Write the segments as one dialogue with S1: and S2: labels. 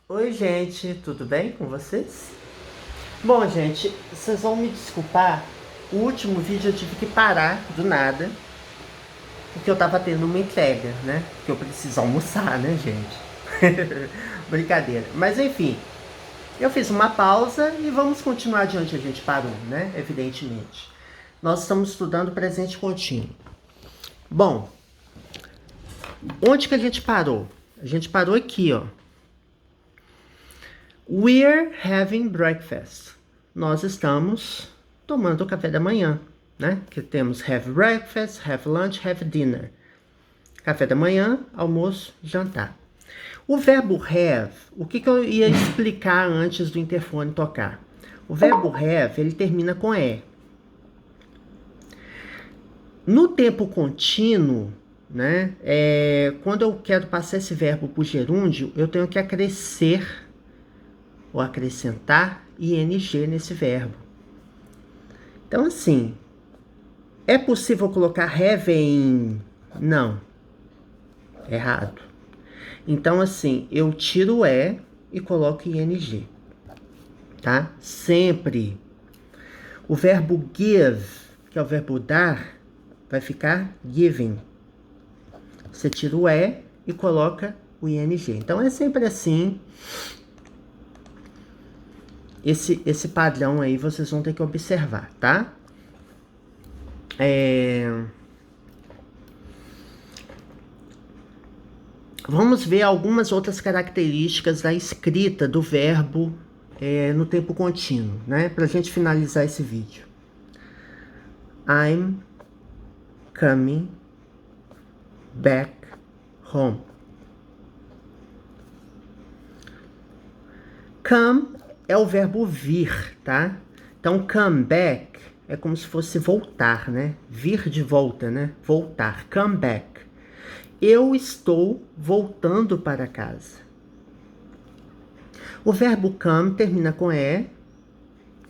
S1: Oi, gente, tudo bem com vocês? Bom, gente, vocês vão me desculpar. O último vídeo eu tive que parar do nada, porque eu tava tendo uma entrega, né? Porque eu preciso almoçar, né, gente? Brincadeira. Mas enfim, eu fiz uma pausa e vamos continuar de onde a gente parou, né? Evidentemente. Nós estamos estudando presente contínuo. Bom, onde que a gente parou? A gente parou aqui, ó. We're having breakfast. Nós estamos tomando café da manhã, né? Que temos have breakfast, have lunch, have dinner. Café da manhã, almoço, jantar. O verbo have, o que eu ia explicar antes do interfone tocar? O verbo have, ele termina com e. No tempo contínuo, né? Quando eu quero passar esse verbo para o gerúndio, eu tenho que acrescer ou acrescentar ing nesse verbo. Então, assim, é possível colocar having? Não, errado. Então, assim, eu tiro o e coloco ing, tá? Sempre. O verbo give, que é o verbo dar, vai ficar giving. Você tira o e coloca o ing. Então, é sempre assim. Esse padrão aí vocês vão ter que observar, tá? Vamos ver algumas outras características da escrita do verbo no tempo contínuo, né? Para a gente finalizar esse vídeo. I'm coming back home. Come é o verbo vir, tá? Então, come back é como se fosse voltar, né? Vir de volta, né? Voltar. Come back. Eu estou voltando para casa. O verbo come termina com e.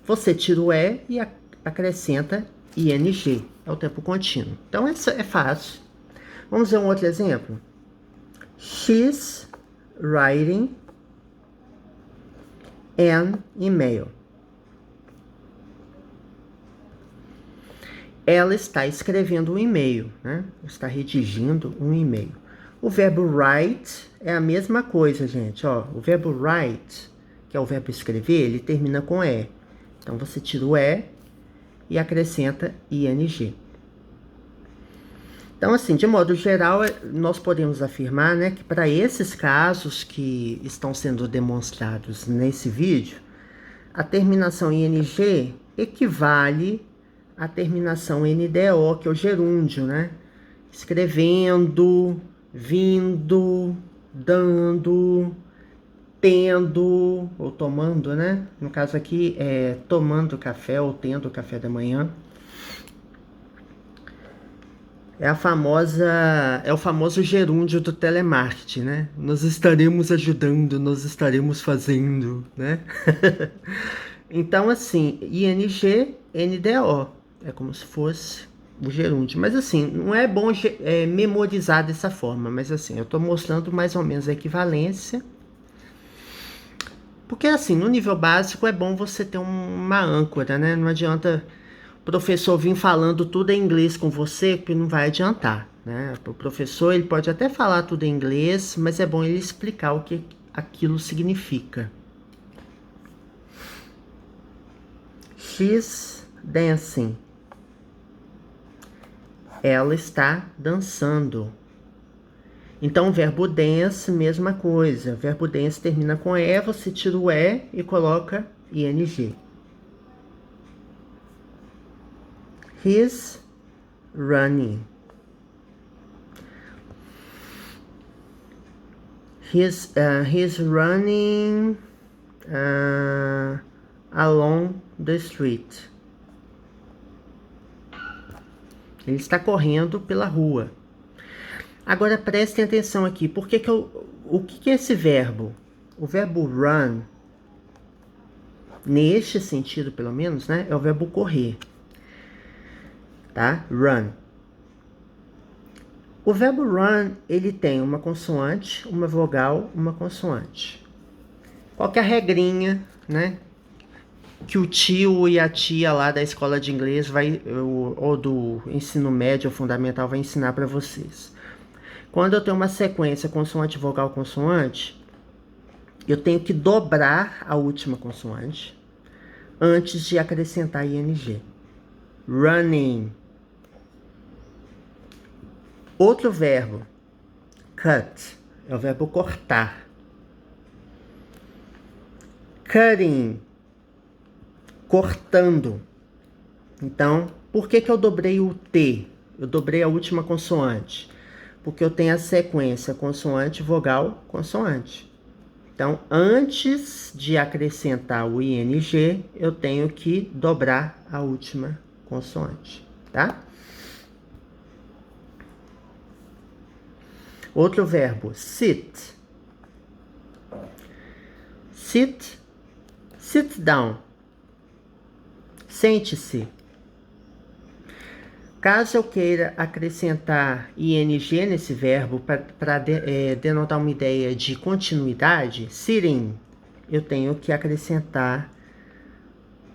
S1: Você tira o e acrescenta ing. É o tempo contínuo. Então, isso é fácil. Vamos ver um outro exemplo. She's writing an email. Ela está escrevendo um e-mail, né? Está redigindo um e-mail. O verbo write é a mesma coisa, gente. Ó, o verbo write, que é o verbo escrever, ele termina com e. Então, você tira o e acrescenta ing. Então, assim, de modo geral, nós podemos afirmar, né, que para esses casos que estão sendo demonstrados nesse vídeo, a terminação ing equivale à terminação NDO, que é o gerúndio, né? Escrevendo, vindo, dando, tendo, ou tomando, né? No caso aqui, tomando café ou tendo café da manhã. É o famoso gerúndio do telemarketing, né? Nós estaremos ajudando, nós estaremos fazendo, né? Então, assim, ing, NDO. É como se fosse o gerúndio. Mas, assim, não é bom memorizar dessa forma. Mas, assim, eu tô mostrando mais ou menos a equivalência. Porque, assim, no nível básico é bom você ter uma âncora, né? Não adianta o professor vir falando tudo em inglês com você, que não vai adiantar, né? O professor, ele pode até falar tudo em inglês, mas é bom ele explicar o que aquilo significa. She's dancing. Ela está dançando. Então, o verbo dance, mesma coisa. O verbo dance termina com e, você tira o e coloca ing. He's running. He's running along the street. Ele está correndo pela rua. Agora prestem atenção aqui. O que é esse verbo? O verbo run, neste sentido pelo menos, né, é o verbo correr. Tá? Run. O verbo run, ele tem uma consoante, uma vogal, uma consoante. qualquer regrinha, né? Que o tio e a tia lá da escola de inglês ou do ensino médio ou fundamental vai ensinar para vocês. Quando eu tenho uma sequência consoante, vogal, consoante, eu tenho que dobrar a última consoante antes de acrescentar ing. Running. Outro verbo, cut, é o verbo cortar. Cutting, cortando. Então, por que eu dobrei o T? Eu dobrei a última consoante. Porque eu tenho a sequência consoante, vogal, consoante. Então, antes de acrescentar o ing, eu tenho que dobrar a última consoante, tá? Outro verbo, sit. Sit, sit down. Sente-se. Caso eu queira acrescentar ing nesse verbo para denotar uma ideia de continuidade, sitting, eu tenho que acrescentar,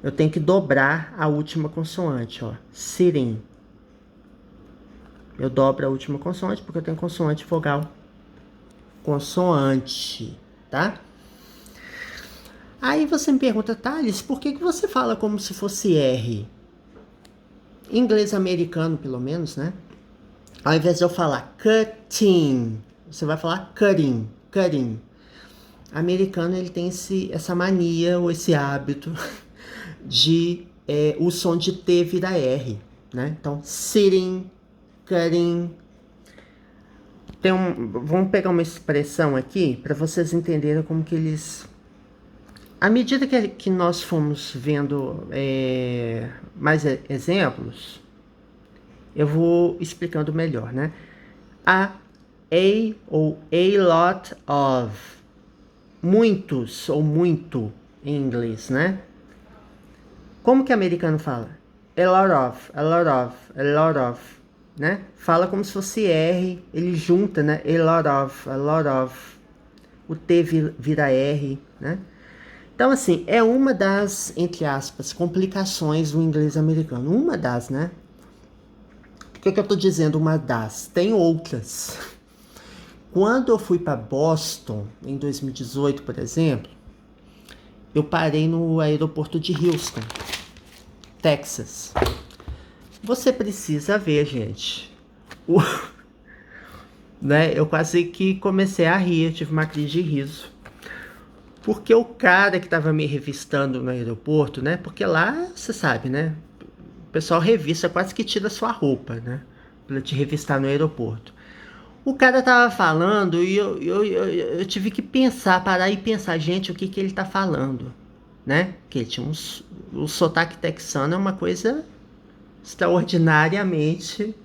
S1: eu tenho que dobrar a última consoante, ó. Sitting. Eu dobro a última consoante porque eu tenho consoante, vogal, consoante, tá? Aí você me pergunta, Thales, por que você fala como se fosse R? Em inglês americano, pelo menos, né? Ao invés de eu falar cutting, você vai falar cutting, cutting. Americano, ele tem essa mania ou esse hábito de o som de T virar R, né? Então, sitting, cutting. Vamos pegar uma expressão aqui para vocês entenderem como que eles... À medida que nós fomos vendo mais exemplos, eu vou explicando melhor, né? A ou a lot of. Muitos ou muito em inglês, né? Como que o americano fala? A lot of, a lot of, a lot of, né? Fala como se fosse R, ele junta, né? A lot of. O T vira R, né? Então, assim, é uma das, entre aspas, complicações do inglês americano. Uma das, né? Por que eu tô dizendo uma das? Tem outras. Quando eu fui para Boston, em 2018, por exemplo, eu parei no aeroporto de Houston, Texas. Você precisa ver, gente. Né? Eu quase que comecei a rir, eu tive uma crise de riso. Porque o cara que tava me revistando no aeroporto, né? Porque lá, você sabe, né? O pessoal revista, quase que tira sua roupa, né? Pra te revistar no aeroporto. O cara tava falando e eu tive que pensar, parar e pensar, gente, o que ele tá falando, né? Que ele tinha o sotaque texano é uma coisa extraordinariamente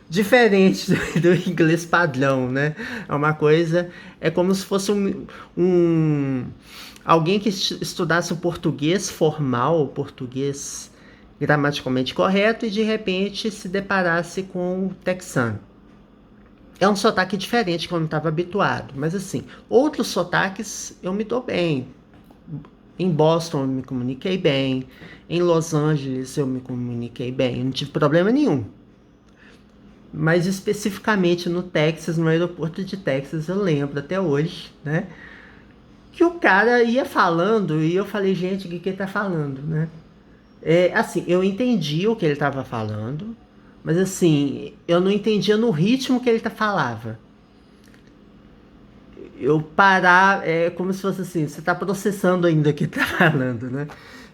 S1: diferente do inglês padrão, né? É uma coisa, é como se fosse alguém que estudasse o português formal, o português gramaticalmente correto e de repente se deparasse com o texano. É um sotaque diferente que eu não estava habituado, mas assim, outros sotaques eu me dou bem. Em Boston eu me comuniquei bem, em Los Angeles eu me comuniquei bem, eu não tive problema nenhum. Mas especificamente no Texas, no aeroporto de Texas, eu lembro até hoje, né? Que o cara ia falando e eu falei, gente, o que ele tá falando, né? Assim, eu entendi o que ele tava falando, mas assim, eu não entendia no ritmo que ele falava. Eu parar, é como se fosse assim, você tá processando ainda o que tá falando, né?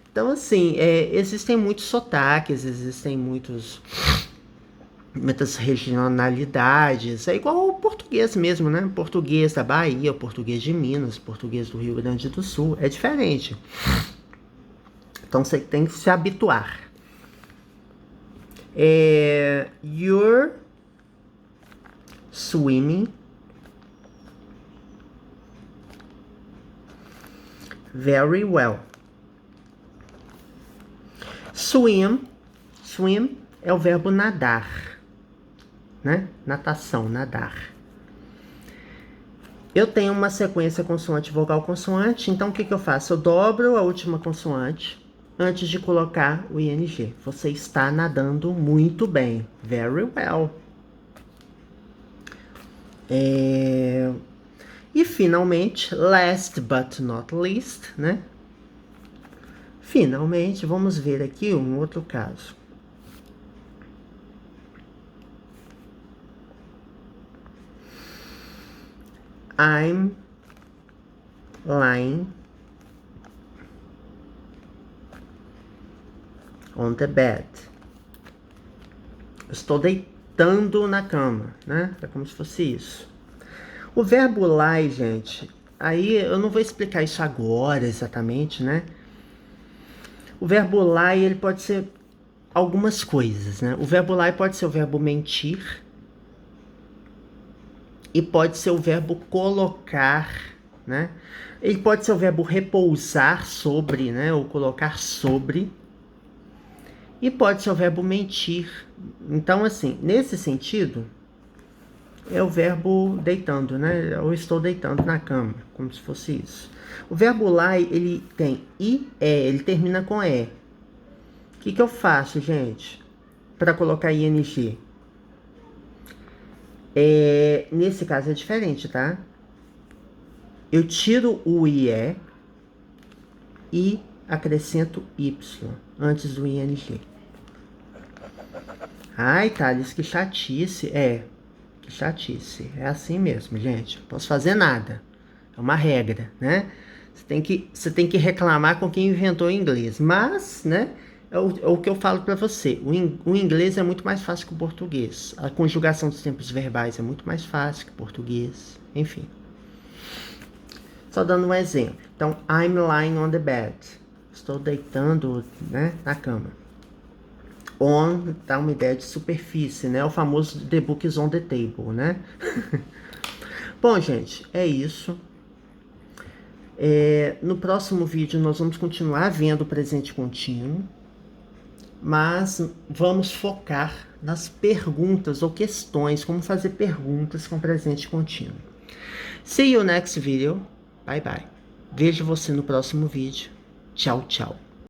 S1: Então, assim, existem muitos sotaques, existem muitas regionalidades. É igual ao português mesmo, né? Português da Bahia, português de Minas, português do Rio Grande do Sul. É diferente. Então, você tem que se habituar. You're swimming very well. Swim é o verbo nadar, né? Natação, nadar. Eu tenho uma sequência consoante, vogal, consoante, então o que eu faço? Eu dobro a última consoante antes de colocar o ing. Você está nadando muito bem. Very well. E finalmente, last but not least, né? Finalmente, vamos ver aqui um outro caso. I'm lying on the bed. Estou deitando na cama, né? É como se fosse isso. O verbo lie, gente, aí eu não vou explicar isso agora exatamente, né? O verbo lie, ele pode ser algumas coisas, né? O verbo lie pode ser o verbo mentir e pode ser o verbo colocar, né? Ele pode ser o verbo repousar sobre, né? Ou colocar sobre. E pode ser o verbo mentir. Então, assim, nesse sentido, é o verbo deitando, né? Eu estou deitando na cama, como se fosse isso. O verbo lie, ele tem I, E, ele termina com E. O que eu faço, gente, para colocar ING? Nesse caso é diferente, tá? Eu tiro o IE e acrescento Y antes do ING. Ai, Thales, que chatice. Que chatice. É assim mesmo, gente. Não posso fazer nada. É uma regra, né? Você tem que reclamar com quem inventou o inglês. Mas, né? É o que eu falo para você. O inglês é muito mais fácil que o português. A conjugação dos tempos verbais é muito mais fácil que o português. Enfim. Só dando um exemplo. Então, I'm lying on the bed. Estou deitando, né, na cama. On dá uma ideia de superfície, né? O famoso the book is on the table, né? Bom, gente, é isso. No próximo vídeo nós vamos continuar vendo o presente contínuo, mas vamos focar nas perguntas ou questões, como fazer perguntas com presente contínuo. See you next video. Bye bye. Vejo você no próximo vídeo. Tchau, tchau.